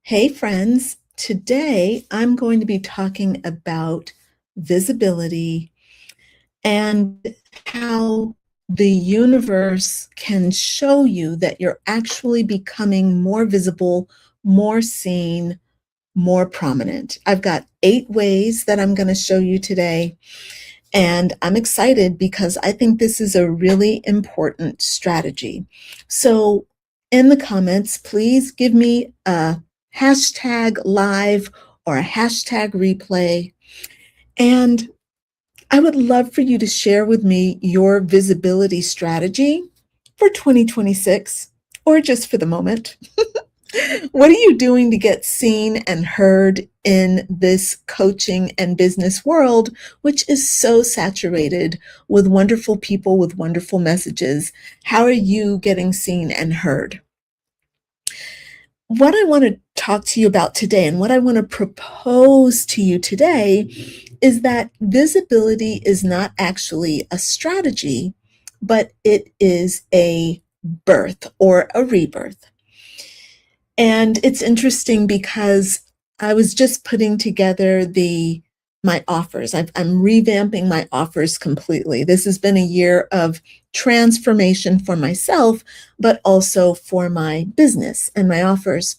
Hey, friends. Today I'm going to be talking about visibility and how the universe can show you that you're actually becoming more visible, more seen, more prominent. I've got 8 ways that I'm going to show you today, and I'm excited because I think this is a really important strategy. So, in the comments, please give me a hashtag live or a hashtag replay. And I would love for you to share with me your visibility strategy for 2026 or just for the moment. What are you doing to get seen and heard in this coaching and business world, which is so saturated with wonderful people with wonderful messages? How are you getting seen and heard? What I want to talk to you about today and what I want to propose to you today is that visibility is not actually a strategy, but it is a birth or a rebirth. And it's interesting because I was just putting together my offers. I'm revamping my offers completely. This has been a year of transformation for myself, but also for my business and my offers.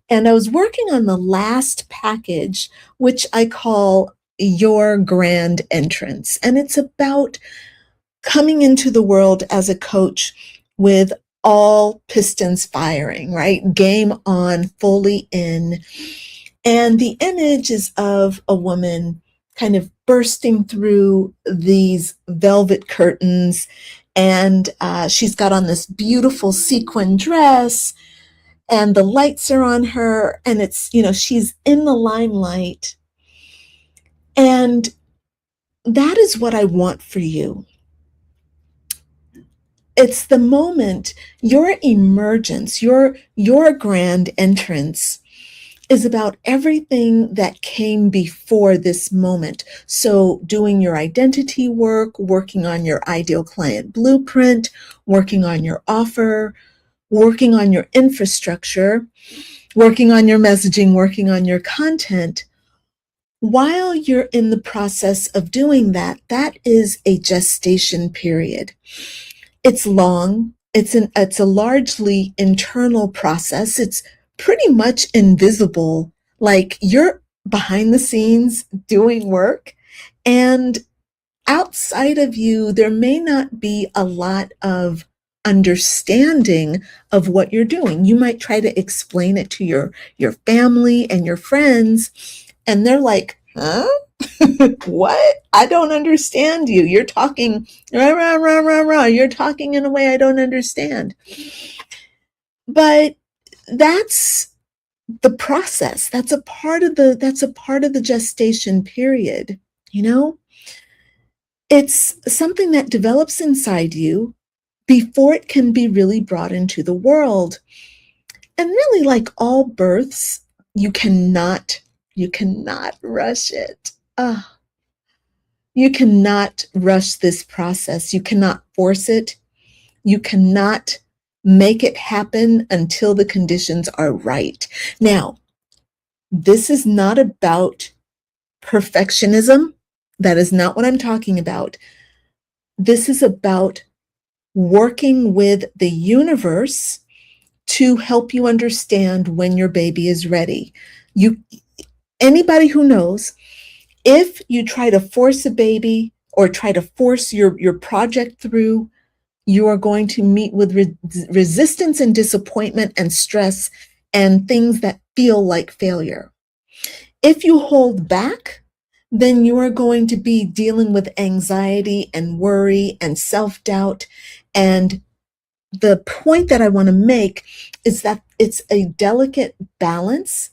And I was working on the last package, which I call Your Grand Entrance. And it's about coming into the world as a coach with all pistons firing, right? Game on, fully in. And the image is of a woman kind of bursting through these velvet curtains. And she's got on this beautiful sequin dress, and the lights are on her. And she's in the limelight. And that is what I want for you. It's the moment, your emergence, your grand entrance is about everything that came before this moment. So doing your identity work, working on your ideal client blueprint, working on your offer, working on your infrastructure, working on your messaging, working on your content. While you're in the process of doing that, that is a gestation period. It's long. It's a largely internal process. It's pretty much invisible. Like you're behind the scenes doing work, and outside of you, there may not be a lot of understanding of what you're doing. You might try to explain it to your family and your friends, and they're like, huh? What? I don't understand you. You're talking rah, rah, rah, rah, rah. You're talking in a way I don't understand. But that's the process. That's a part of the gestation period, you know? It's something that develops inside you before it can be really brought into the world. And really, like all births, you cannot rush it. You cannot rush this process. You cannot force it. You cannot make it happen until the conditions are right. Now, this is not about perfectionism. That is not what I'm talking about. This is about working with the universe to help you understand when your baby is ready. Anybody who knows, if you try to force a baby or try to force your project through, you are going to meet with resistance and disappointment and stress and things that feel like failure. If you hold back, then you are going to be dealing with anxiety and worry and self-doubt. And the point that I want to make is that it's a delicate balance,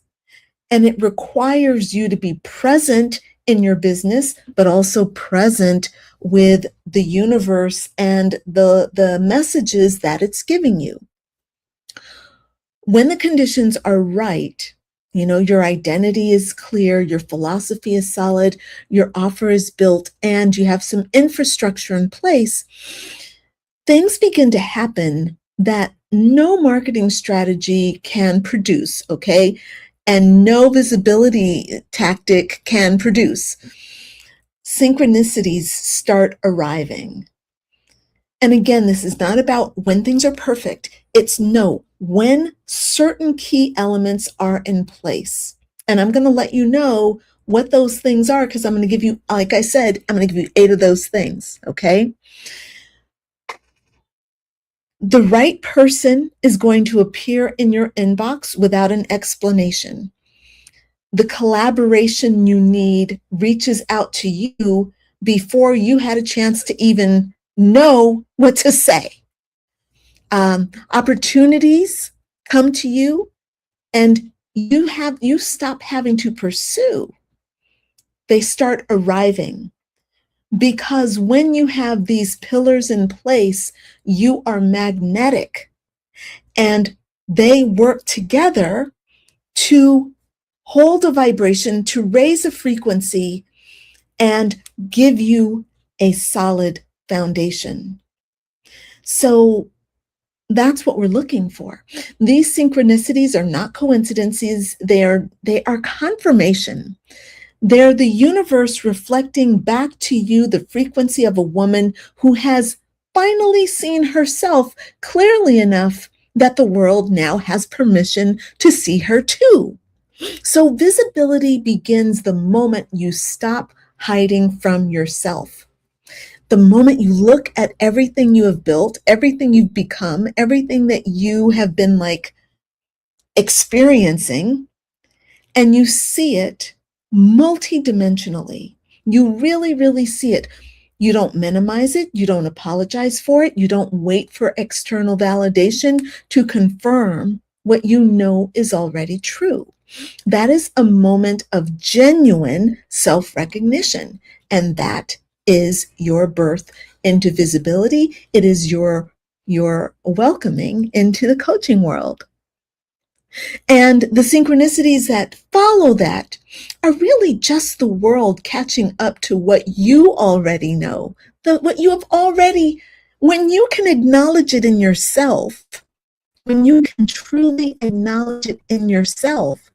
and it requires you to be present in your business, but also present with the universe and the messages that it's giving you. When the conditions are right, your identity is clear, your philosophy is solid, your offer is built, and you have some infrastructure in place, things begin to happen that no marketing strategy can produce, okay? and no visibility tactic can produce. Synchronicities start arriving. And again, this is not about when things are perfect. It's no, when certain key elements are in place. And I'm going to let you know what those things are, because I'm going to give you, like I said, I'm going to give you 8 of those things. Okay. The right person is going to appear in your inbox without an explanation. The collaboration you need reaches out to you before you had a chance to even know what to say. Opportunities come to you, and you stop having to pursue. They start arriving, because when you have these pillars in place, you are magnetic, and they work together to hold a vibration, to raise a frequency, and give you a solid foundation. So that's what we're looking for. These synchronicities are not coincidences. They are confirmation. They're the universe reflecting back to you the frequency of a woman who has finally seen herself clearly enough that the world now has permission to see her too. So visibility begins the moment you stop hiding from yourself. The moment you look at everything you have built, everything you've become, everything that you have been like experiencing, and you see it multidimensionally. You really, really see it. You don't minimize it. You don't apologize for it. You don't wait for external validation to confirm what you know is already true. That is a moment of genuine self-recognition, and that is your birth into visibility. It is your welcoming into the coaching world. And the synchronicities that follow that are really just the world catching up to what you already know, what you have already, when you can acknowledge it in yourself, when you can truly acknowledge it in yourself,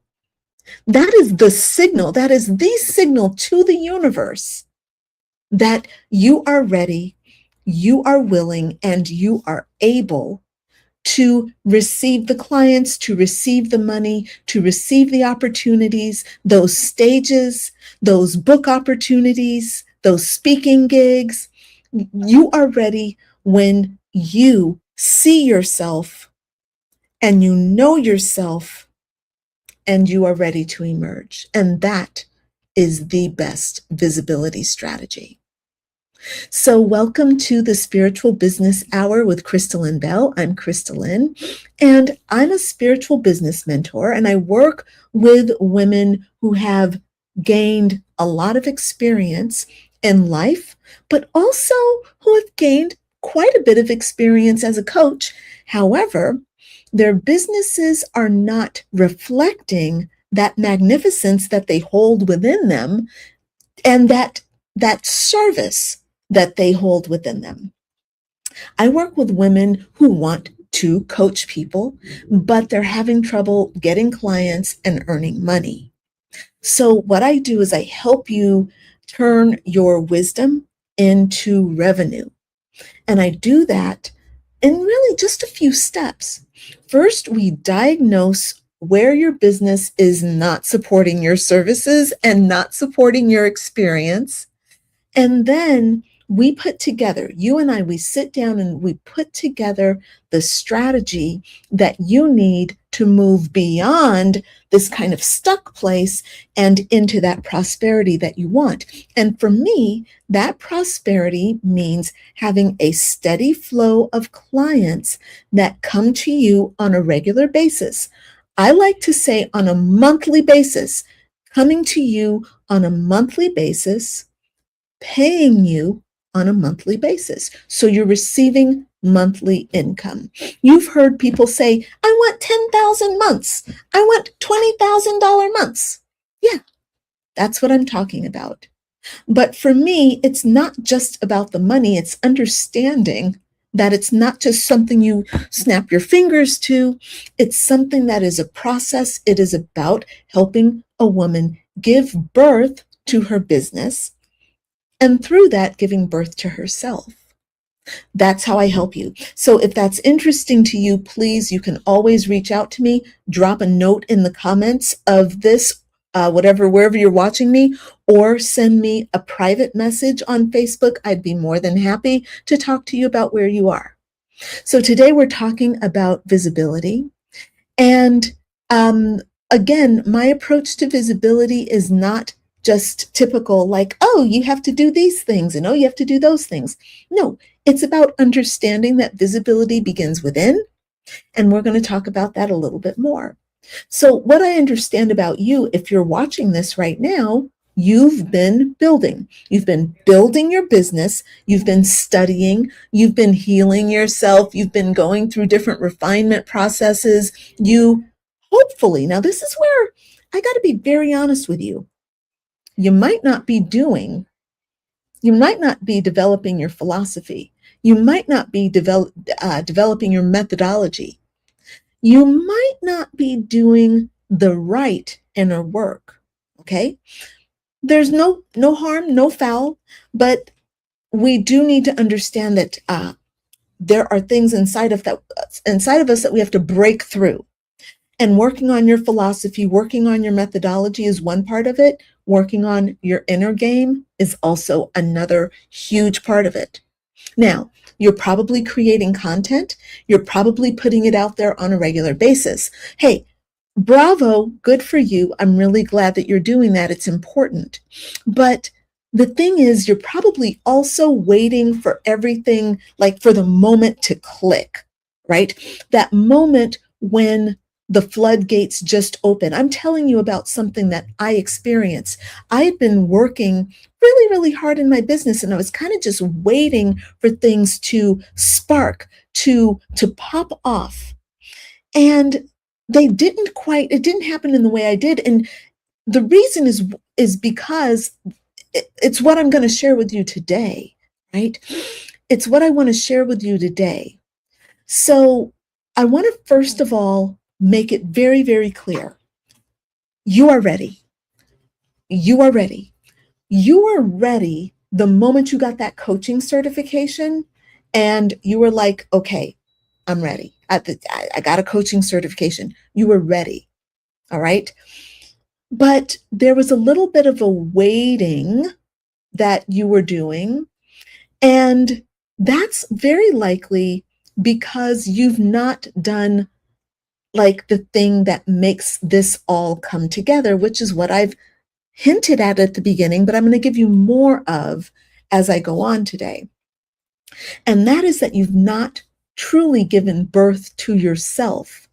that is the signal to the universe that you are ready, you are willing, and you are able to receive the clients, to receive the money, to receive the opportunities, those stages, those book opportunities, those speaking gigs. You are ready when you see yourself and you know yourself, and you are ready to emerge. And that is the best visibility strategy. So welcome to the Spiritual Business Hour with Crystal Lynn Bell. I'm Crystal Lynn, and I'm a spiritual business mentor, and I work with women who have gained a lot of experience in life, but also who have gained quite a bit of experience as a coach. However, their businesses are not reflecting that magnificence that they hold within them, and that service that they hold within them. I work with women who want to coach people, but they're having trouble getting clients and earning money. So what I do is I help you turn your wisdom into revenue. And I do that in really just a few steps. First, we diagnose where your business is not supporting your services and not supporting your experience. And then we put together, you and I, we sit down and we put together the strategy that you need to move beyond this kind of stuck place and into that prosperity that you want. And for me, that prosperity means having a steady flow of clients that come to you on a regular basis. I like to say on a monthly basis, coming to you on a monthly basis, paying you on a monthly basis. So you're receiving monthly income. You've heard people say, I want 10,000 months. I want $20,000 months. Yeah, that's what I'm talking about. But for me, it's not just about the money. It's understanding that it's not just something you snap your fingers to. It's something that is a process. It is about helping a woman give birth to her business, and through that, giving birth to herself. That's how I help you. So if that's interesting to you, please, you can always reach out to me, drop a note in the comments of this, wherever you're watching me, or send me a private message on Facebook. I'd be more than happy to talk to you about where you are. So today we're talking about visibility. And again, my approach to visibility is not just typical, like, oh, you have to do these things and oh, you have to do those things. No, it's about understanding that visibility begins within. And we're going to talk about that a little bit more. So what I understand about you, if you're watching this right now, you've been building. You've been building your business. You've been studying. You've been healing yourself. You've been going through different refinement processes. You hopefully, now this is where I got to be very honest with you. You might not be developing your philosophy. You might not be developing your methodology. You might not be doing the right inner work. Okay? There's no harm, no foul, but we do need to understand that there are things inside of us that we have to break through. And working on your philosophy, working on your methodology is one part of it. Working on your inner game is also another huge part of it. Now, you're probably creating content. You're probably putting it out there on a regular basis. Hey, bravo, good for you. I'm really glad that you're doing that. It's important. But the thing is, you're probably also waiting for everything, like for the moment to click, right? That moment when the floodgates just open. I'm telling you about something that I experienced. I had been working really, really hard in my business, and I was kind of just waiting for things to spark, to pop off. And it didn't happen in the way I did. And the reason is because it's what I'm going to share with you today, right? It's what I want to share with you today. So I want to first of all make it very, very clear. You are ready. You are ready. You are ready the moment you got that coaching certification and you were like, okay, I'm ready. I got a coaching certification. You were ready. All right. But there was a little bit of a waiting that you were doing. And that's very likely because you've not done like the thing that makes this all come together, which is what I've hinted at the beginning, but I'm going to give you more of as I go on today. And that is that you've not truly given birth to yourself.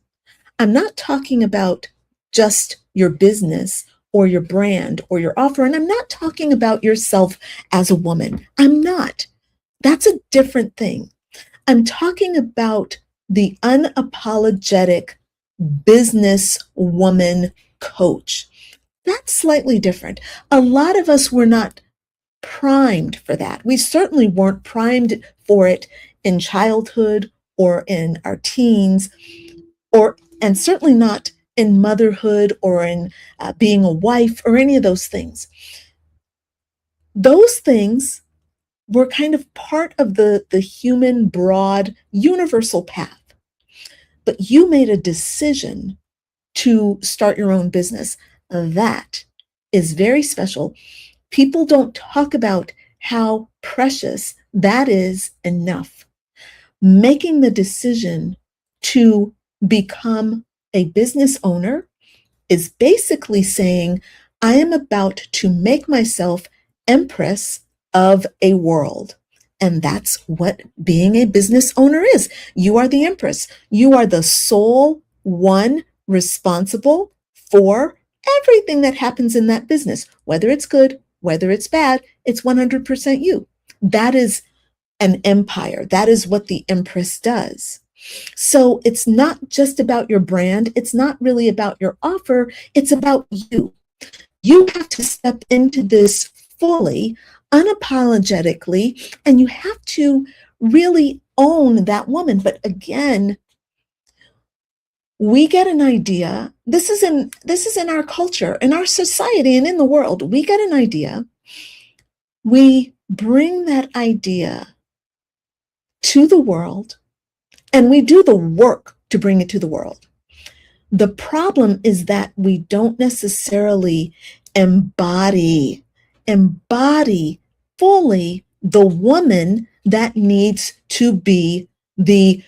I'm not talking about just your business or your brand or your offer. And I'm not talking about yourself as a woman. I'm not. That's a different thing. I'm talking about the unapologetic business woman coach. That's slightly different. A lot of us were not primed for that. We certainly weren't primed for it in childhood or in our teens, and certainly not in motherhood or in being a wife or any of those things. Those things were kind of part of the human broad universal path. But you made a decision to start your own business. That is very special. People don't talk about how precious that is enough. Making the decision to become a business owner is basically saying, I am about to make myself empress of a world. And that's what being a business owner is. You are the empress. You are the sole one responsible for everything that happens in that business, whether it's good, whether it's bad, it's 100% you. That is an empire. That is what the empress does. So it's not just about your brand. It's not really about your offer. It's about you. You have to step into this fully, unapologetically, and you have to really own that woman. But again, we get an idea. This is in our culture, in our society, and in the world. We get an idea. We bring that idea to the world, and we do the work to bring it to the world. The problem is that we don't necessarily embody fully the woman that needs to be the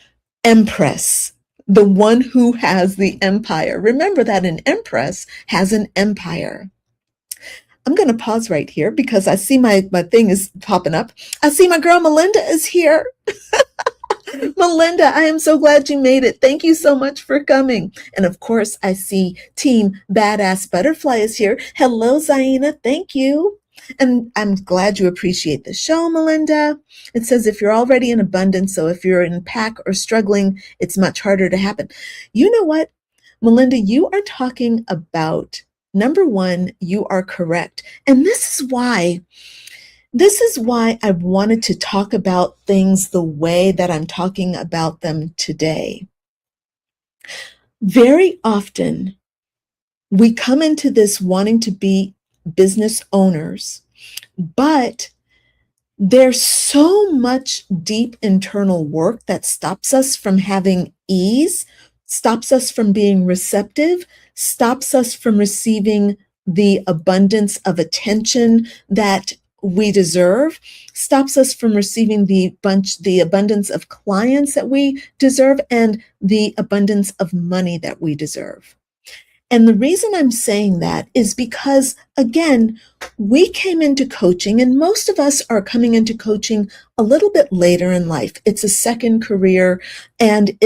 empress, the one who has the empire. Remember that an empress has an empire. I'm going to pause right here because I see my thing is popping up. I see my girl Melinda is here. Melinda, I am so glad you made it. Thank you so much for coming. And of course, I see Team Badass Butterfly is here. Hello, Zaina. Thank you. And I'm glad you appreciate the show, Melinda. It says if you're already in abundance, so if you're in pack or struggling, it's much harder to happen. You know what, Melinda, you are talking about, number one, you are correct. And this is why I wanted to talk about things the way that I'm talking about them today. Very often, we come into this wanting to be business owners, but there's so much deep internal work that stops us from having ease, stops us from being receptive, stops us from receiving the abundance of attention that we deserve, stops us from receiving the abundance of clients that we deserve, and the abundance of money that we deserve. And the reason I'm saying that is because, again, we came into coaching, and most of us are coming into coaching a little bit later in life. It's a second career, and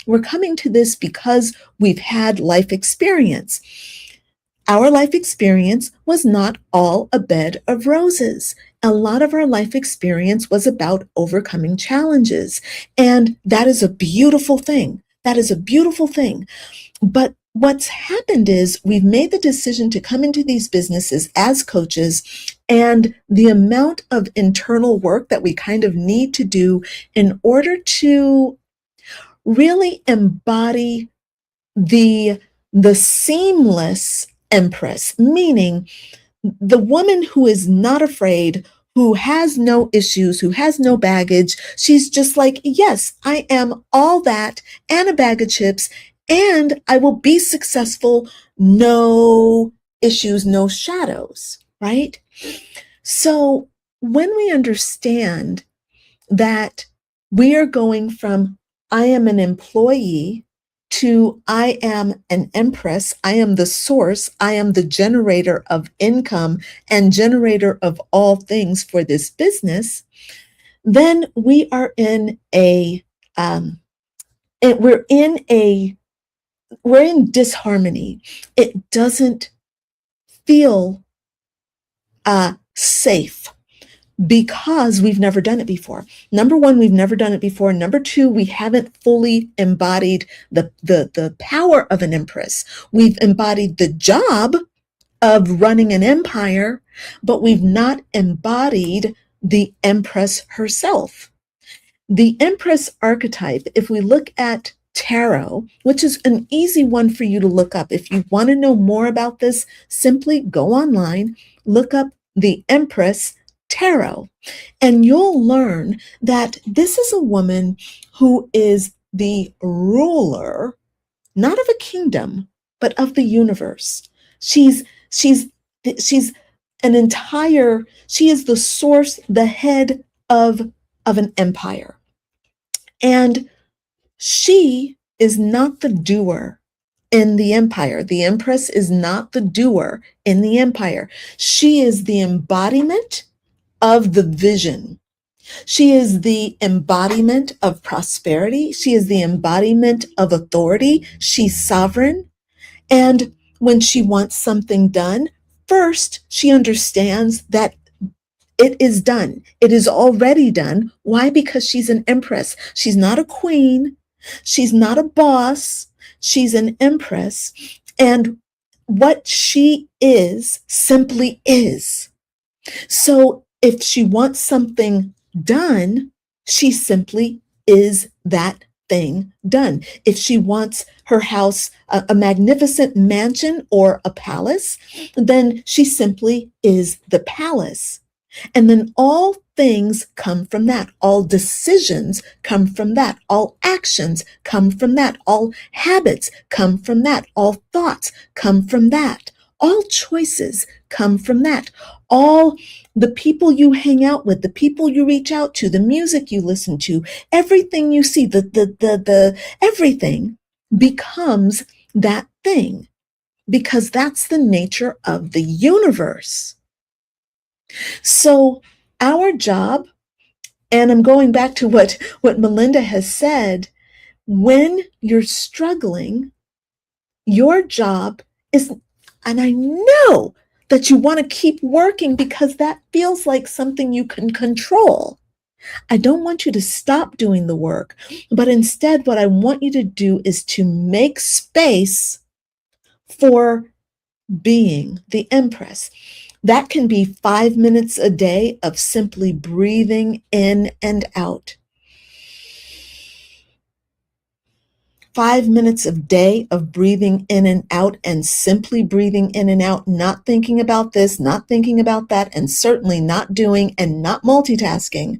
we're coming to this because we've had life experience. Our life experience was not all a bed of roses. A lot of our life experience was about overcoming challenges. And that is a beautiful thing. That is a beautiful thing. But what's happened is we've made the decision to come into these businesses as coaches, and the amount of internal work that we kind of need to do in order to really embody the seamless empress, meaning the woman who is not afraid, who has no issues, who has no baggage. She's just like, yes, I am all that and a bag of chips, and I will be successful. No issues, no shadows, right? So when we understand that we are going from I am an employee to I am an empress, I am the source, I am the generator of income and generator of all things for this business, then we are in we're in disharmony. It doesn't feel safe because we've never done it before. Number one, we've never done it before. Number two, we haven't fully embodied the power of an empress. We've embodied the job of running an empire, but we've not embodied the empress herself. The empress archetype, if we look at tarot, which is an easy one for you to look up. If you want to know more about this, simply go online, look up the Empress Tarot, and you'll learn that this is a woman who is the ruler, not of a kingdom, but of the universe. She's an entire, she is the source, the head of an empire. And she is not the doer in the empire. The Empress is not the doer in the empire. She is the embodiment of the vision. She is the embodiment of prosperity. She is the embodiment of authority. She's sovereign. And when she wants something done, first, she understands that it is done. It is already done. Why? Because she's an empress. She's not a queen. She's not a boss. She's an empress. And what she is simply is. So if she wants something done, She simply is that thing done. If she wants her house a magnificent mansion or a palace, then she simply is the palace. And then all things come from that. All decisions come from that. All actions come from that. All habits come from that. All thoughts come from that. All choices come from that. All the people you hang out with, the people you reach out to, the music you listen to, everything you see, the everything becomes that thing, because that's the nature of the universe. So our job, and I'm going back to what Melinda has said, when you're struggling, your job is, and I know that you want to keep working because that feels like something you can control. I don't want you to stop doing the work, but instead what I want you to do is to make space for being the Empress. That can be 5 minutes a day of simply breathing in and out. 5 minutes a day of breathing in and out, and simply breathing in and out, not thinking about this, not thinking about that, and certainly not doing and not multitasking.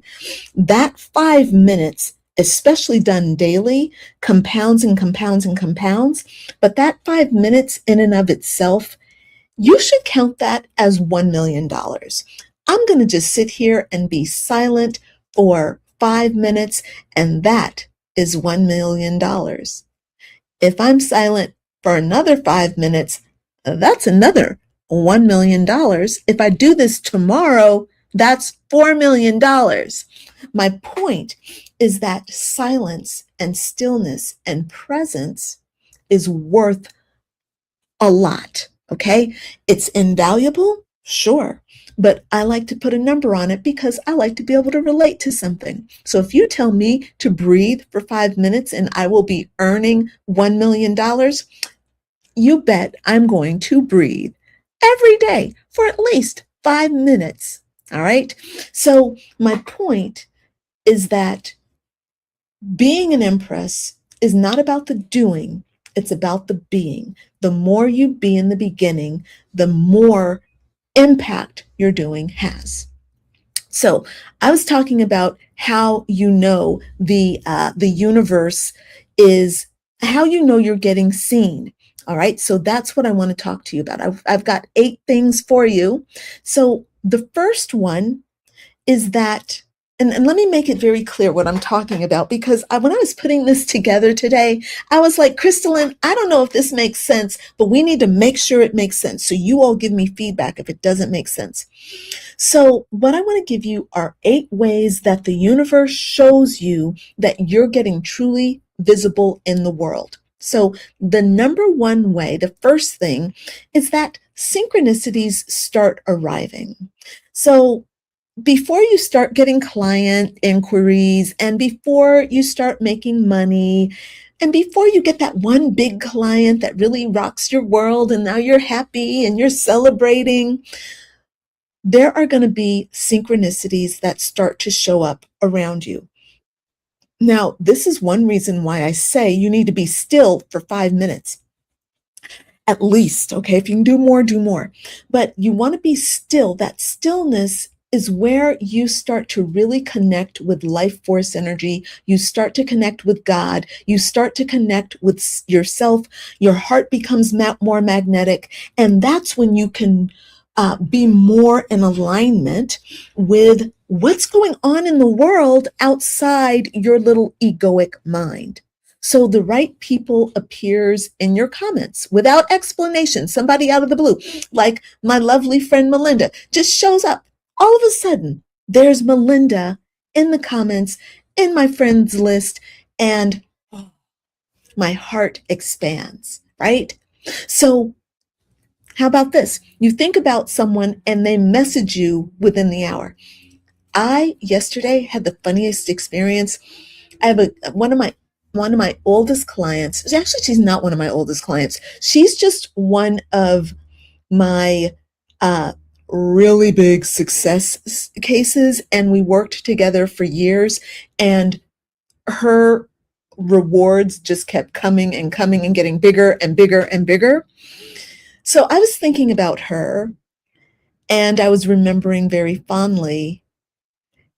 That 5 minutes, especially done daily, compounds and compounds and compounds. But that 5 minutes in and of itself, you should count that as $1 million. I'm going to just sit here and be silent for 5 minutes, and that is $1 million. If I'm silent for another 5 minutes, that's another $1 million. If I do this tomorrow, that's $4 million. My point is that silence and stillness and presence is worth a lot. Okay. It's invaluable. Sure. But I like to put a number on it because I like to be able to relate to something. So if you tell me to breathe for 5 minutes and I will be earning $1 million, you bet I'm going to breathe every day for at least 5 minutes. All right. So my point is that being an Empress is not about the doing, it's about the being. The more you be in the beginning, the more impact your doing has. So I was talking about how you know the universe is, how you know you're getting seen. All right, so that's what I want to talk to you about. I've got 8 things for you. So the first one is that, and let me make it very clear what I'm talking about, because when I was putting this together today, I was like, Crystal Lynn, I don't know if this makes sense, but we need to make sure it makes sense. So you all give me feedback if it doesn't make sense. So what I want to give you are 8 ways that the universe shows you that you're getting truly visible in the world. So the number one way, the first thing, is that synchronicities start arriving. So before you start getting client inquiries, and before you start making money, and before you get that one big client that really rocks your world and now you're happy and you're celebrating, there are going to be synchronicities that start to show up around you. Now, this is one reason why I say you need to be still for 5 minutes. At least, okay? If you can do more, do more. But you want to be still. That stillness is where you start to really connect with life force energy. You start to connect with God. You start to connect with yourself. Your heart becomes more magnetic. And that's when you can be more in alignment with what's going on in the world outside your little egoic mind. So the right people appears in your comments without explanation. Somebody out of the blue, like my lovely friend Melinda, just shows up. All of a sudden, there's Melinda in the comments, in my friends list, and my heart expands, right? So how about this? You think about someone and they message you within the hour. I yesterday had the funniest experience. I have one of my oldest clients. Actually, she's not one of my oldest clients. She's just one of my really big success cases, and we worked together for years, and her rewards just kept coming and coming and getting bigger and bigger and bigger. So I was thinking about her, and I was remembering very fondly,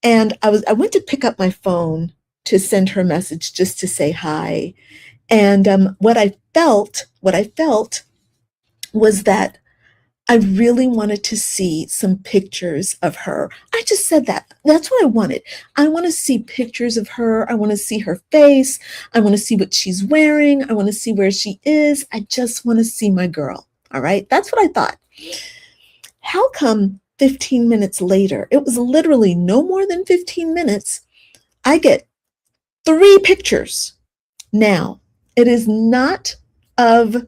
and I went to pick up my phone to send her a message just to say hi. And what I felt was that I really wanted to see some pictures of her. I just said that. That's what I wanted. I want to see pictures of her. I want to see her face. I want to see what she's wearing. I want to see where she is. I just want to see my girl. All right. That's what I thought. How come 15 minutes later, it was literally no more than 15 minutes, I get 3 pictures. Now, it is not of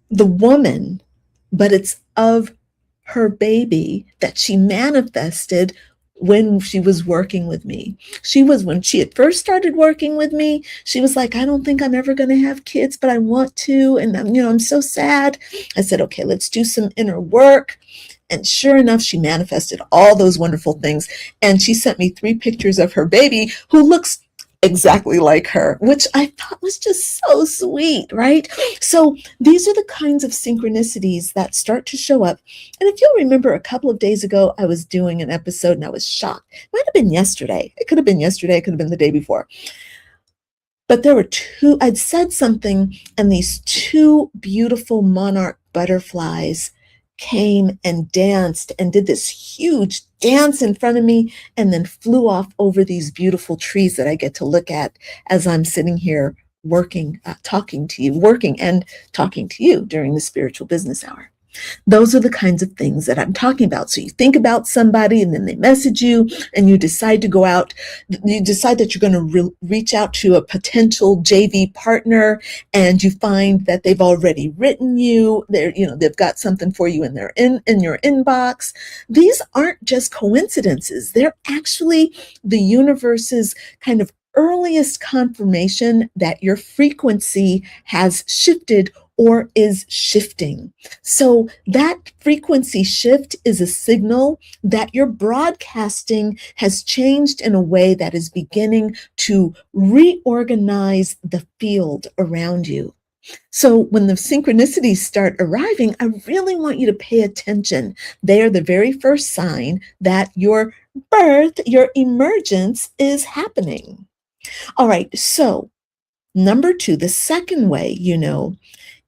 the woman, but it's of her baby that she manifested when she was working with me. When she had first started working with me, she was like, I don't think I'm ever going to have kids, but I want to. And I'm so sad. I said, okay, let's do some inner work. And sure enough, she manifested all those wonderful things. And she sent me 3 pictures of her baby who looks exactly like her, which I thought was just so sweet, right? So these are the kinds of synchronicities that start to show up. And if you'll remember, a couple of days ago, I was doing an episode and I was shocked. It might have been yesterday. It could have been yesterday. It could have been the day before. But there were I'd said something, and these 2 beautiful monarch butterflies came and danced and did this huge dance in front of me, and then flew off over these beautiful trees that I get to look at as I'm sitting here working, talking to you during the spiritual business hour. Those are the kinds of things that I'm talking about. So you think about somebody and then they message you and you decide to go out. You decide that you're going to reach out to a potential JV partner, and you find that they've already written you. They've got something for you in your inbox. These aren't just coincidences. They're actually the universe's kind of earliest confirmation that your frequency has shifted or is shifting. So that frequency shift is a signal that your broadcasting has changed in a way that is beginning to reorganize the field around you. So when the synchronicities start arriving, I really want you to pay attention. They are the very first sign that your birth, your emergence is happening. All right, so number 2, the second way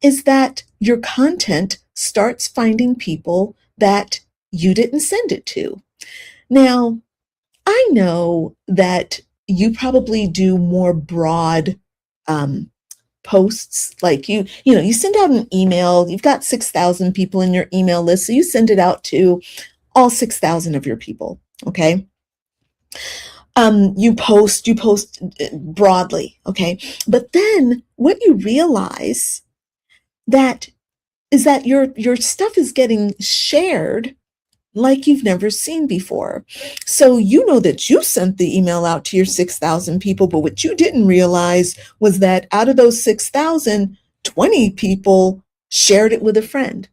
is that your content starts finding people that you didn't send it to. Now, I know that you probably do more broad posts, like you send out an email. You've got 6,000 people in your email list, so you send it out to all 6,000 of your people, okay? You post broadly, okay? But then what you realize is that your stuff is getting shared like you've never seen before. So you know that you sent the email out to your 6,000 people, but what you didn't realize was that out of those 6,000, 20 people shared it with a friend.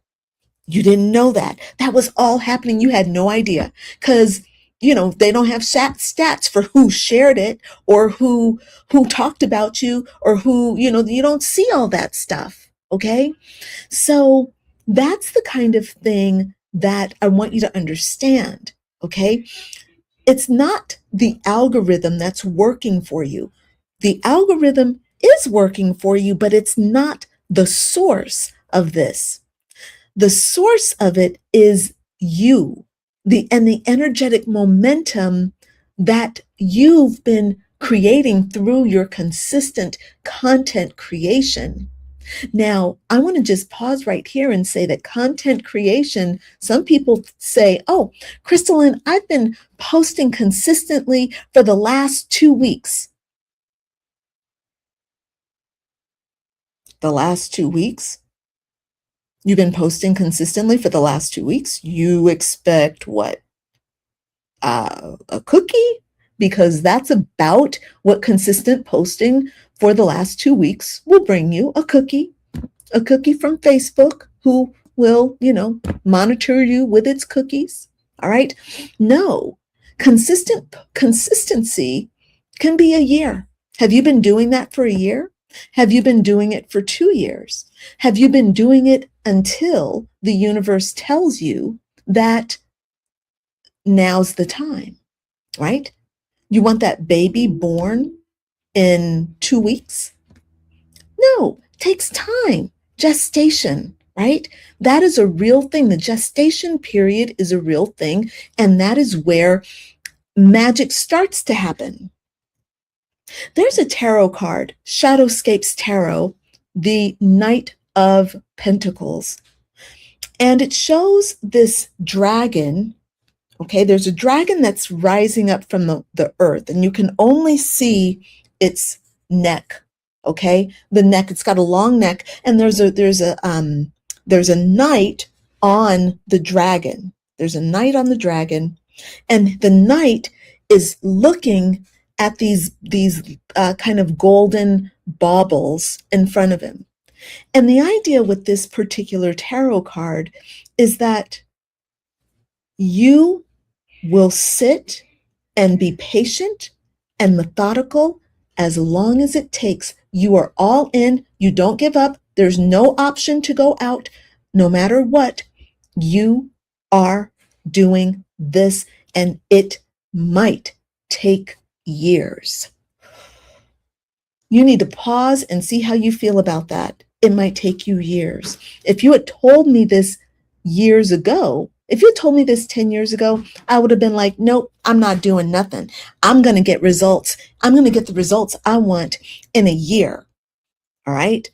You didn't know that. That was all happening. You had no idea, because they don't have stats for who shared it or who talked about you, or who, you don't see all that stuff. Okay. So that's the kind of thing that I want you to understand. Okay. It's not the algorithm that's working for you. The algorithm is working for you, but it's not the source of this. The source of it is you, and the energetic momentum that you've been creating through your consistent content creation. Now, I want to just pause right here and say that content creation, some people say, oh, Crystal Lynn, I've been posting consistently for the last 2 weeks. The last 2 weeks? You've been posting consistently for the last 2 weeks? You expect what? A cookie? Because that's about what consistent posting for the last 2 weeks will bring you. A cookie from Facebook, who will, monitor you with its cookies. All right. No, consistency can be a year. Have you been doing that for a year? Have you been doing it for 2 years? Have you been doing it until the universe tells you that now's the time, right? You want that baby born in 2 weeks? No, it takes time. Gestation, right? That is a real thing. The gestation period is a real thing. And that is where magic starts to happen. There's a tarot card, Shadowscapes Tarot, the Knight of Pentacles. And it shows this dragon. Okay, there's a dragon that's rising up from the earth, and you can only see its neck. Okay, the neck, it's got a long neck, and there's a knight on the dragon. There's a knight on the dragon, and the knight is looking at these kind of golden baubles in front of him. And the idea with this particular tarot card is that you will sit and be patient and methodical as long as it takes. You are all in. You don't give up. There's no option to go out. No matter what, you are doing this, and it might take years. You need to pause and see how you feel about that. It might take you years. If you had told me this years ago, if you told me this 10 years ago, I would have been like, nope, I'm not doing nothing. I'm going to get results. I'm going to get the results I want in a year. All right?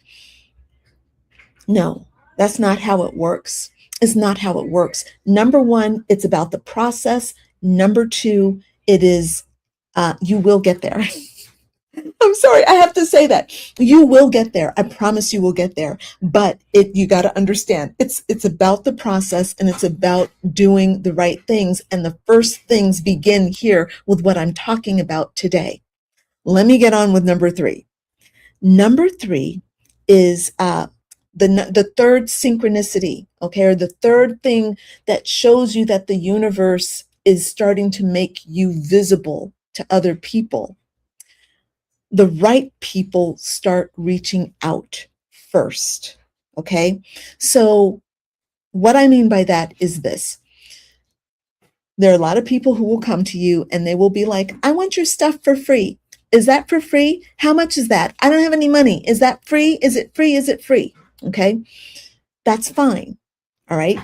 No, that's not how it works. It's not how it works. Number one, it's about the process. Number two, it is, you will get there. I'm sorry, I have to say that. You will get there. I promise you will get there. But you got to understand, it's about the process, and it's about doing the right things. And the first things begin here with what I'm talking about today. Let me get on with number three. Number three is the third synchronicity, okay, or the third thing that shows you that the universe is starting to make you visible to other people. The right people start reaching out first. Okay. So what I mean by that is this. There are a lot of people who will come to you and they will be like, I want your stuff for free. Is that for free? How much is that? I don't have any money. Is that free? Is it free? Is it free? Okay. That's fine. All right.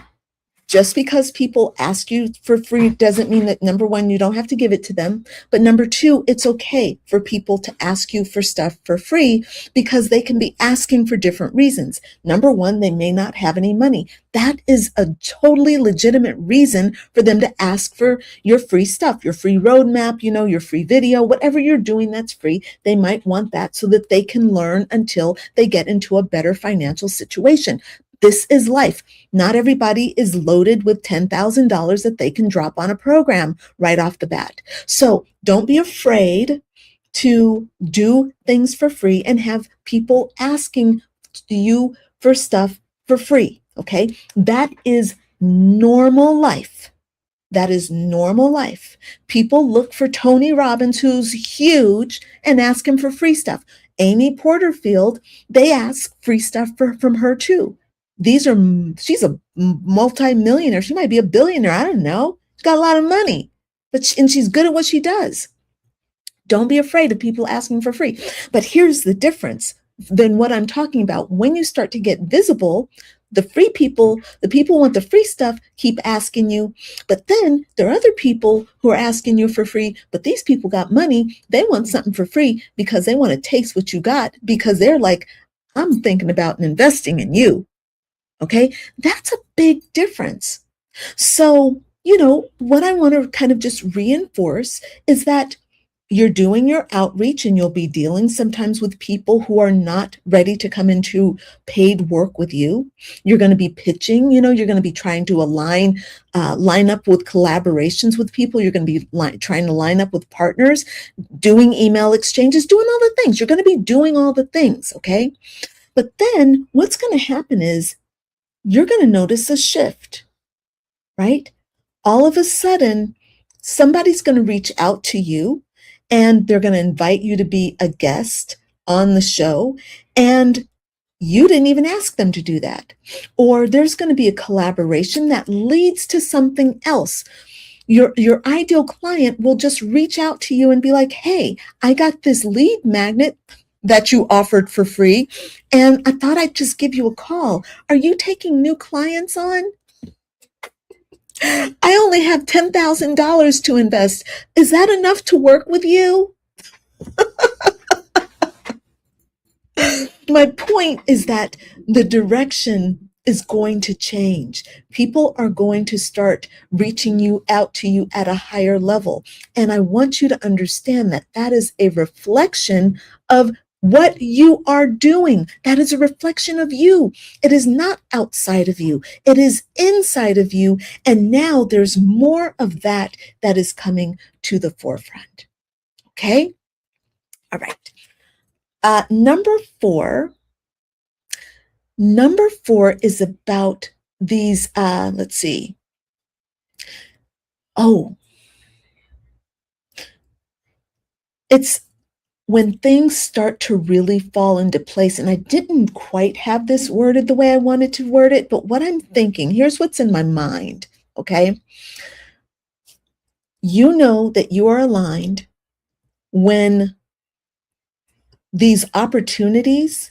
Just because people ask you for free doesn't mean that, number one, you don't have to give it to them. But number two, it's okay for people to ask you for stuff for free because they can be asking for different reasons. Number one, they may not have any money. That is a totally legitimate reason for them to ask for your free stuff, your free roadmap, your free video, whatever you're doing that's free. They might want that so that they can learn until they get into a better financial situation. This is life. Not everybody is loaded with $10,000 that they can drop on a program right off the bat. So don't be afraid to do things for free and have people asking you for stuff for free. Okay. That is normal life. That is normal life. People look for Tony Robbins, who's huge, and ask him for free stuff. Amy Porterfield, they ask free stuff from her too. She's a multi-millionaire. She might be a billionaire. I don't know. She's got a lot of money, and she's good at what she does. Don't be afraid of people asking for free. But here's the difference than what I'm talking about. When you start to get visible, the free people, the people who want the free stuff, keep asking you. But then there are other people who are asking you for free, but these people got money. They want something for free because they want to taste what you got, because they're like, I'm thinking about investing in you. Okay, that's a big difference. So, what I want to kind of just reinforce is that you're doing your outreach, and you'll be dealing sometimes with people who are not ready to come into paid work with you. You're going to be pitching, you're going to be trying to line up with collaborations with people. You're going to be trying to line up with partners, doing email exchanges, doing all the things. You're going to be doing all the things. Okay. But then what's going to happen is you're going to notice a shift, right? All of a sudden, somebody's going to reach out to you and they're going to invite you to be a guest on the show. And you didn't even ask them to do that. Or there's going to be a collaboration that leads to something else. Your ideal client will just reach out to you and be like, hey, I got this lead magnet that you offered for free, and I thought I'd just give you a call. Are you taking new clients on? I only have $10,000 to invest. Is that enough to work with you? My point is that the direction is going to change. People are going to start reaching you out to you at a higher level. And I want you to understand that that is a reflection of what you are doing. That is a reflection of you. It is not outside of you. It is inside of you. And now there's more of that that is coming to the forefront. Okay? All right. Number four is about these, let's see. Oh, it's when things start to really fall into place. And I didn't quite have this worded the way I wanted to word it, but what I'm thinking, here's what's in my mind, okay? You know that you are aligned when these opportunities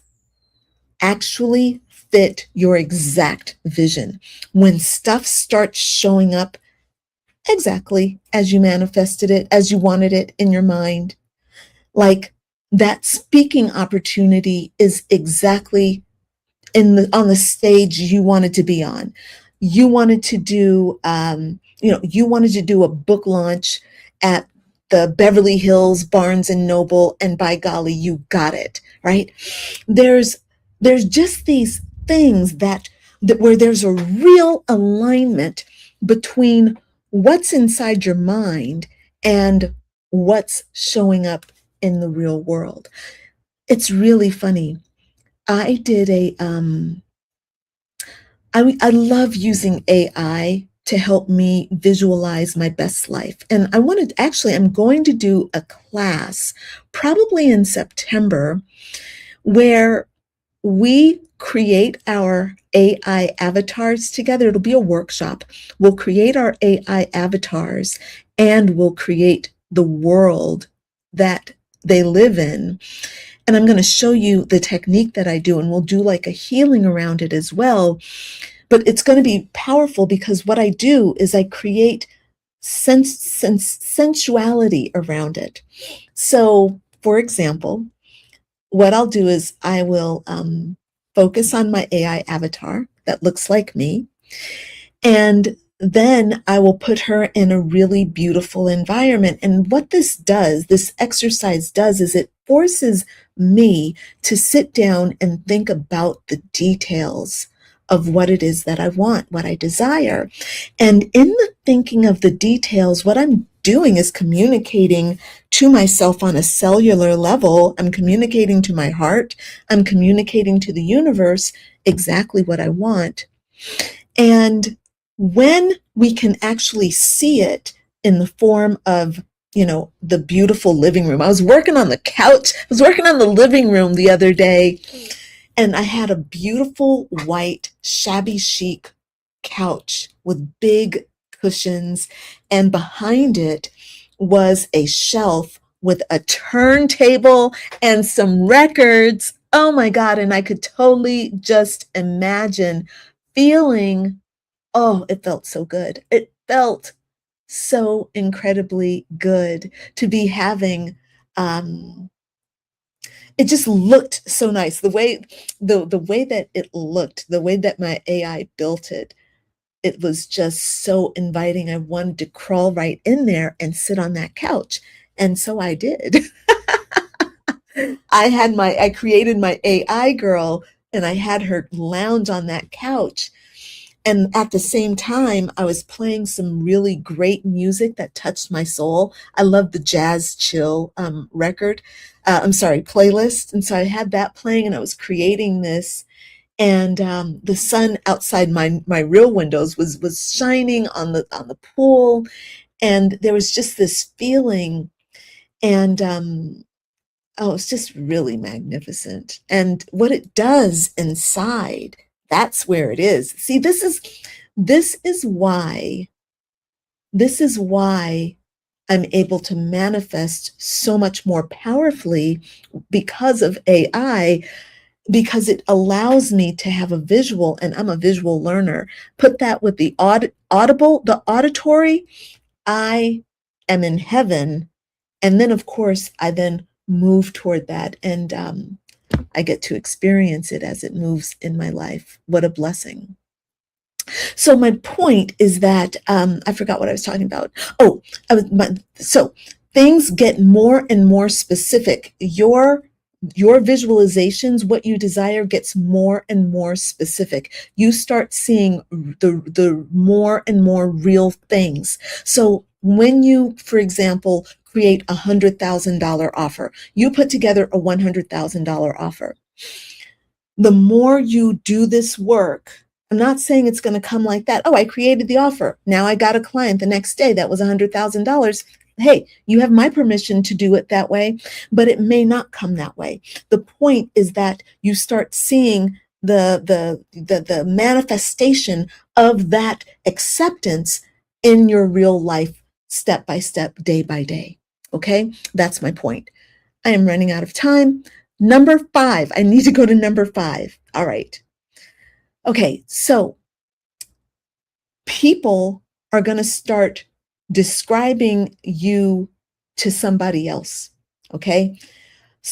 actually fit your exact vision. When stuff starts showing up exactly as you manifested it, as you wanted it in your mind. Like that speaking opportunity is exactly on the stage you wanted to be on. You wanted to do, you wanted to do a book launch at the Beverly Hills Barnes and Noble, and by golly, you got it, right? There's just these things that where there's a real alignment between what's inside your mind and what's showing up in the real world. It's really funny. I did I love using AI to help me visualize my best life. And I'm going to do a class probably in September where we create our AI avatars together. It'll be a workshop. We'll create our AI avatars and we'll create the world that they live in. And I'm going to show you the technique that I do, and we'll do like a healing around it as well. But it's going to be powerful because what I do is I create sensuality around it. So, for example, what I'll do is I will focus on my AI avatar that looks like me. And then I will put her in a really beautiful environment. And what this exercise does, is it forces me to sit down and think about the details of what it is that I want, what I desire. And in the thinking of the details, what I'm doing is communicating to myself on a cellular level. I'm communicating to my heart. I'm communicating to the universe exactly what I want. And when we can actually see it in the form of, the beautiful living room. I was working on the couch. I was working on the living room the other day, and I had a beautiful white shabby chic couch with big cushions, and behind it was a shelf with a turntable and some records. Oh my God. And I could totally just imagine feeling, oh, it felt so good. It felt so incredibly good to be having, it just looked so nice. The way that it looked, the way that my AI built it, it was just so inviting. I wanted to crawl right in there and sit on that couch. And so I did. I created my AI girl and I had her lounge on that couch. And at the same time, I was playing some really great music that touched my soul. I love the jazz chill playlist. And so I had that playing and I was creating this. and the sun outside my real windows was shining on the pool, and there was just this feeling, and oh, it's just really magnificent. And what it does inside, that's where it is. See, this is why this is why I'm able to manifest so much more powerfully because of AI, because it allows me to have a visual, and I'm a visual learner. Put that with the audible, the auditory, I am in heaven. And then, of course, I then move toward that, and I get to experience it as it moves in my life. What a blessing. So my point is that I forgot what I was talking about. Oh, so things get more and more specific. Your visualizations, what you desire, gets more and more specific. You start seeing the more and more real things. So when you, for example, create $100,000 offer, you put together a $100,000 offer. The more you do this work, I'm not saying it's going to come like that. Oh, I created the offer. Now I got a client the next day that was $100,000. Hey, you have my permission to do it that way, but it may not come that way. The point is that you start seeing the manifestation of that acceptance in your real life, step by step, day by day. Okay, that's my point. I am running out of time. Number 5. I need to go to number 5. All right. Okay, so people are going to start describing you to somebody else. Okay.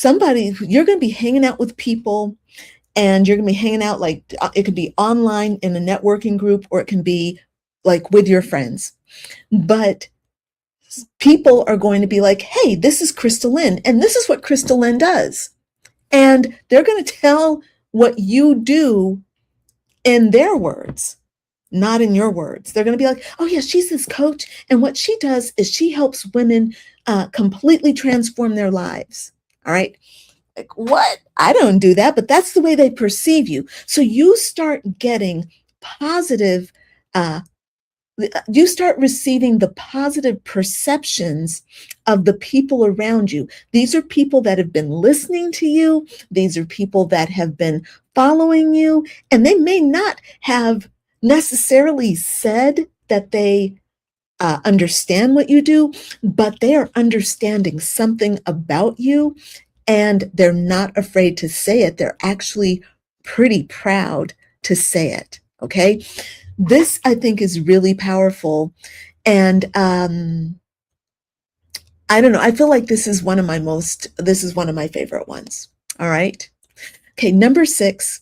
You're going to be hanging out with people, and you're going to be hanging out, like it could be online in a networking group, or it can be like with your friends. But people are going to be like, hey, this is Crystal Lynn, and this is what Crystal Lynn does. And they're going to tell what you do in their words, not in your words. They're going to be like, oh, yeah, she's this coach. And what she does is she helps women completely transform their lives. All right. Like, what? I don't do that, but that's the way they perceive you. So you start getting positive, you start receiving the positive perceptions of the people around you. These are people that have been listening to you. These are people that have been following you, and they may not have necessarily said that they understand what you do, but they are understanding something about you, and they're not afraid to say it. They're actually pretty proud to say it. Okay. This, I think, is really powerful. And I don't know. I feel like this is one of my favorite ones. All right. Okay. Number 6,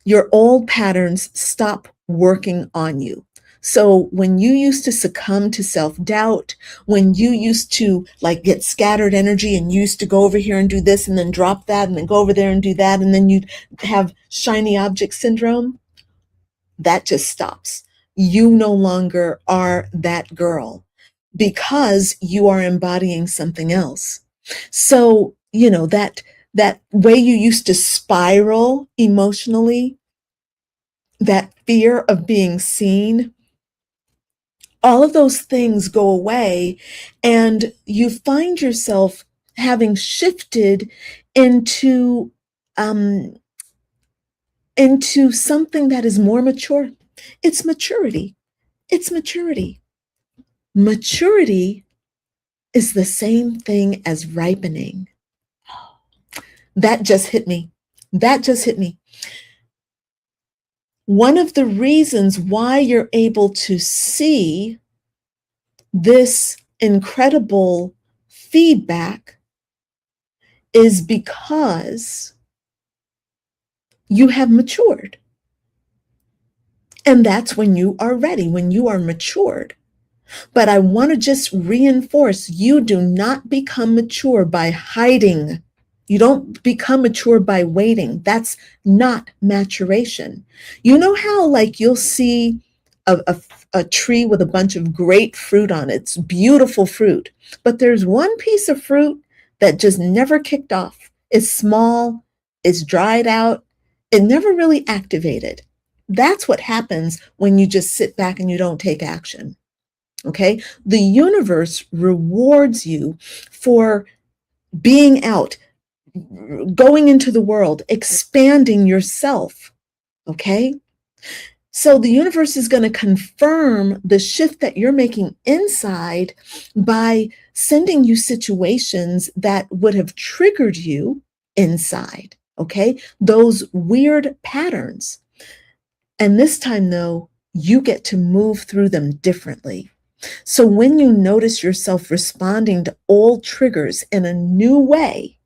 your old patterns stop working on you. So when you used to succumb to self-doubt, when you used to like get scattered energy and used to go over here and do this and then drop that and then go over there and do that, and then you'd have shiny object syndrome, that just stops. You no longer are that girl because you are embodying something else. So, that way you used to spiral emotionally, that fear of being seen, all of those things go away, and you find yourself having shifted into um, into something that is more mature. It's maturity. It's maturity. Maturity is the same thing as ripening. That just hit me. That just hit me. One of the reasons why you're able to see this incredible feedback is because you have matured. And that's when you are ready, when you are matured. But I want to just reinforce, you do not become mature by hiding. You don't become mature by waiting. That's not maturation. You know how like you'll see a tree with a bunch of great fruit on it. It's beautiful fruit. But there's one piece of fruit that just never kicked off. It's small, it's dried out, It never really activated. That's what happens when you just sit back and you don't take action. Okay. The universe rewards you for being out, going into the world, expanding yourself. Okay. So the universe is going to confirm the shift that you're making inside by sending you situations that would have triggered you inside. Okay. Those weird patterns. And this time, though, you get to move through them differently. So when you notice yourself responding to old triggers in a new way,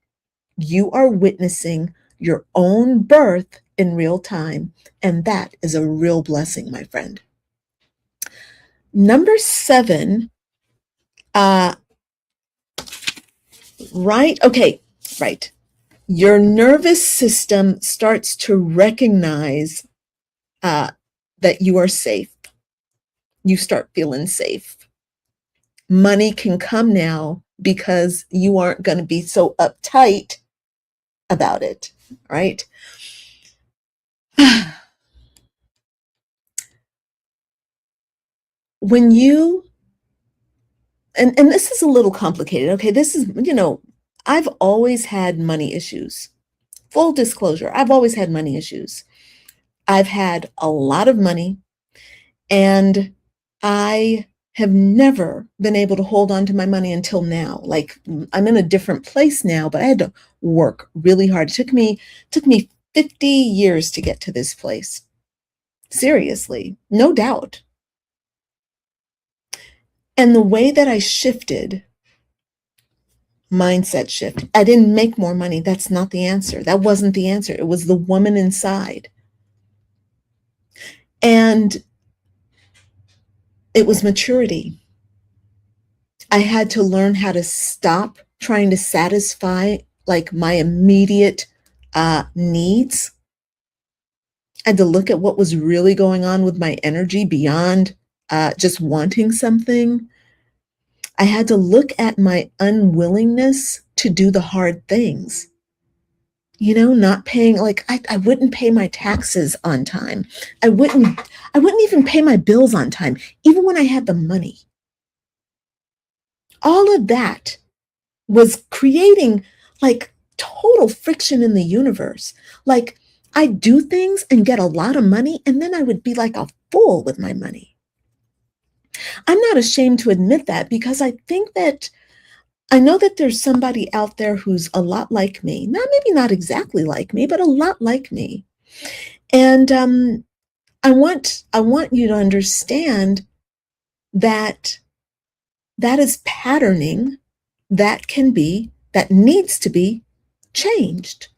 you are witnessing your own birth in real time. And that is a real blessing, my friend. Number 7, right? Okay, right. Your nervous system starts to recognize that you are safe. You start feeling safe. Money can come now because you aren't going to be so uptight about it, right? When you, and this is a little complicated, okay? This is, I've always had money issues. Full disclosure, I've always had money issues. I've had a lot of money, and I have never been able to hold on to my money until now. Like, I'm in a different place now, but I had to work really hard. It took me 50 years to get to this place. Seriously, no doubt. And the way that I shifted, mindset shift, I didn't make more money. That's not the answer. That wasn't the answer. It was the woman inside. And it was maturity. I had to learn how to stop trying to satisfy like my immediate needs. I had to look at what was really going on with my energy beyond just wanting something. I had to look at my unwillingness to do the hard things. Not paying, like I wouldn't pay my taxes on time. I wouldn't even pay my bills on time, even when I had the money. All of that was creating like total friction in the universe. Like, I do things and get a lot of money, and then I would be like a fool with my money. I'm not ashamed to admit that, because I think that I know that there's somebody out there who's a lot like me. Maybe not exactly like me, but a lot like me. And I want you to understand that that is patterning that needs to be changed.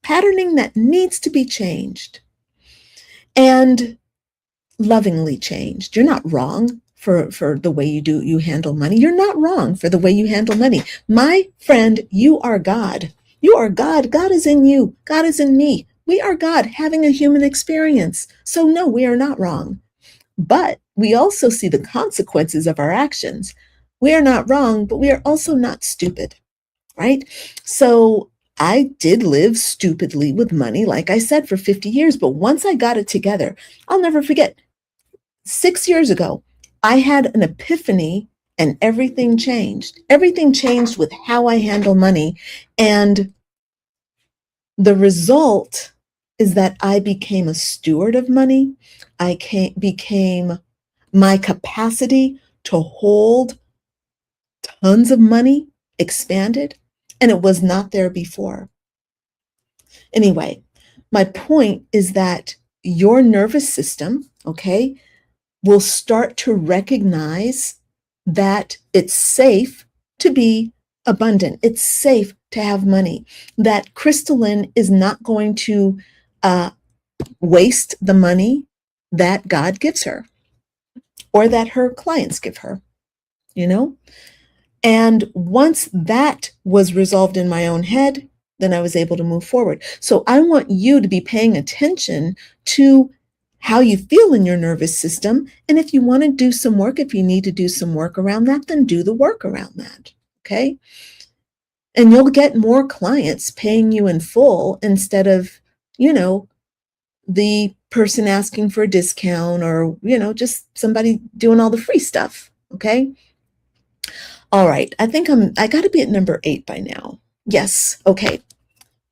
Patterning that needs to be changed. And lovingly changed. You're not wrong for the way you handle money. You're not wrong for the way you handle money. My friend, you are God. You are God. God is in you. God is in me. We are God having a human experience. So no, we are not wrong. But we also see the consequences of our actions. We are not wrong, but we are also not stupid, right? So I did live stupidly with money, like I said, for 50 years. But once I got it together, I'll never forget, 6 years ago, I had an epiphany and everything changed. Everything changed with how I handle money. And the result is that I became a steward of money. Became my capacity to hold tons of money expanded, and it was not there before. Anyway, my point is that your nervous system, okay, will start to recognize that it's safe to be abundant. It's safe to have money. That Crystal Lynn is not going to waste the money that God gives her or that her clients give her, And once that was resolved in my own head, then I was able to move forward. So I want you to be paying attention to how you feel in your nervous system. And if you want to do some work, if you need to do some work around that, then do the work around that. Okay. And you'll get more clients paying you in full instead of, the person asking for a discount, or, just somebody doing all the free stuff. Okay. All right. I got to be at number 8 by now. Yes. Okay.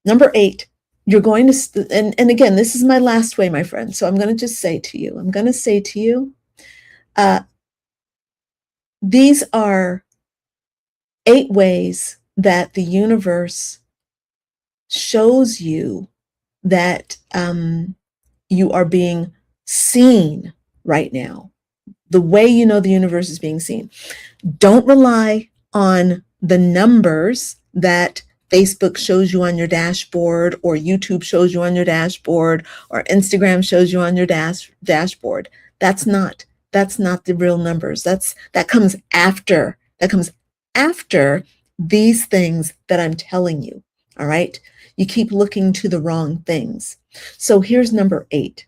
Number 8, you're going to, and again, this is my last way, my friend. So I'm going to just say to you, uh, these are 8 ways that the universe shows you that you are being seen right now. The way you know the universe is being seen. Don't rely on the numbers that Facebook shows you on your dashboard, or YouTube shows you on your dashboard, or Instagram shows you on your dashboard. That's not the real numbers. That comes after. That comes after these things that I'm telling you. All right? You keep looking to the wrong things. So here's number 8.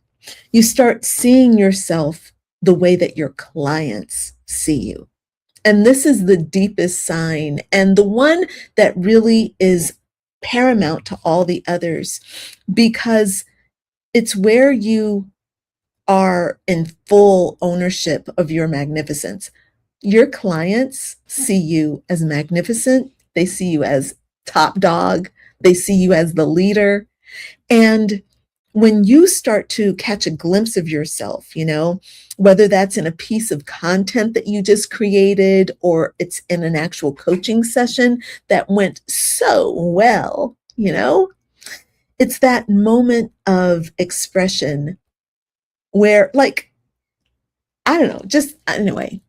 You start seeing yourself the way that your clients see you. And this is the deepest sign, and the one that really is paramount to all the others, because it's where you are in full ownership of your magnificence. Your clients see you as magnificent. They see you as top dog. They see you as the leader. And when you start to catch a glimpse of yourself, whether that's in a piece of content that you just created, or it's in an actual coaching session that went so well, it's that moment of expression where, like, I don't know, just anyway.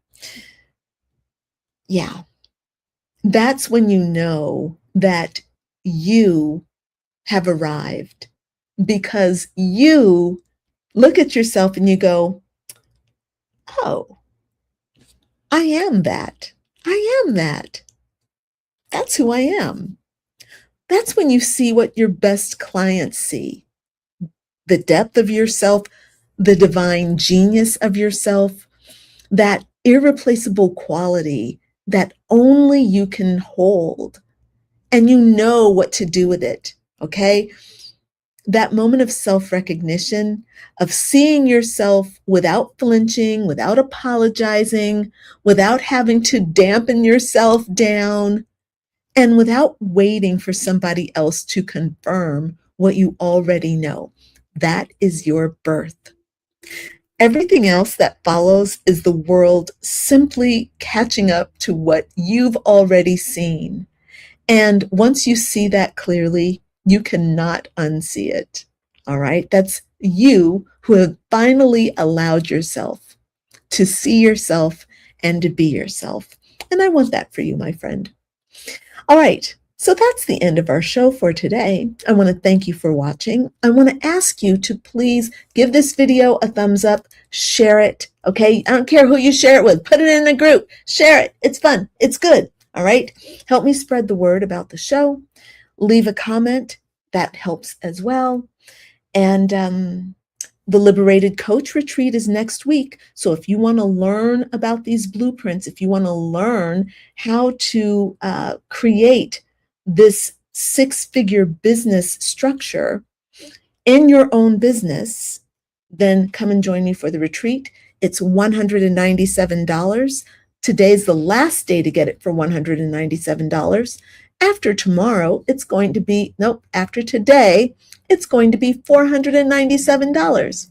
Yeah. That's when you know that you have arrived, because you look at yourself and you go, oh, I am that. I am that. That's who I am. That's when you see what your best clients see. The depth of yourself, the divine genius of yourself, that irreplaceable quality that only you can hold, and you know what to do with it. Okay. That moment of self-recognition, of seeing yourself without flinching, without apologizing, without having to dampen yourself down, and without waiting for somebody else to confirm what you already know. That is your birth. Everything else that follows is the world simply catching up to what you've already seen. And once you see that clearly, you cannot unsee it. All right. That's you who have finally allowed yourself to see yourself and to be yourself. And I want that for you, my friend. All right. So that's the end of our show for today. I want to thank you for watching. I want to ask you to please give this video a thumbs up, share it. Okay. I don't care who you share it with. Put it in a group, share it. It's fun. It's good. All right. Help me spread the word about the show. Leave a comment. That helps as well. And the Liberated Coach Retreat is next week. So if you want to learn about these blueprints, if you want to learn how to create this 6-figure business structure in your own business, then come and join me for the retreat. It's $197. Today's the last day to get it for $197. After tomorrow, it's going to be, after today, it's going to be $497.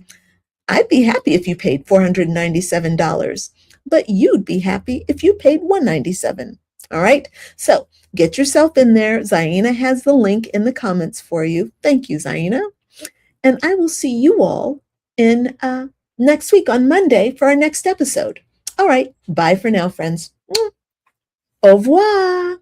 I'd be happy if you paid $497, but you'd be happy if you paid $197. All right. So get yourself in there. Zaina has the link in the comments for you. Thank you, Zaina. And I will see you all in next week on Monday for our next episode. All right. Bye for now, friends. Au revoir.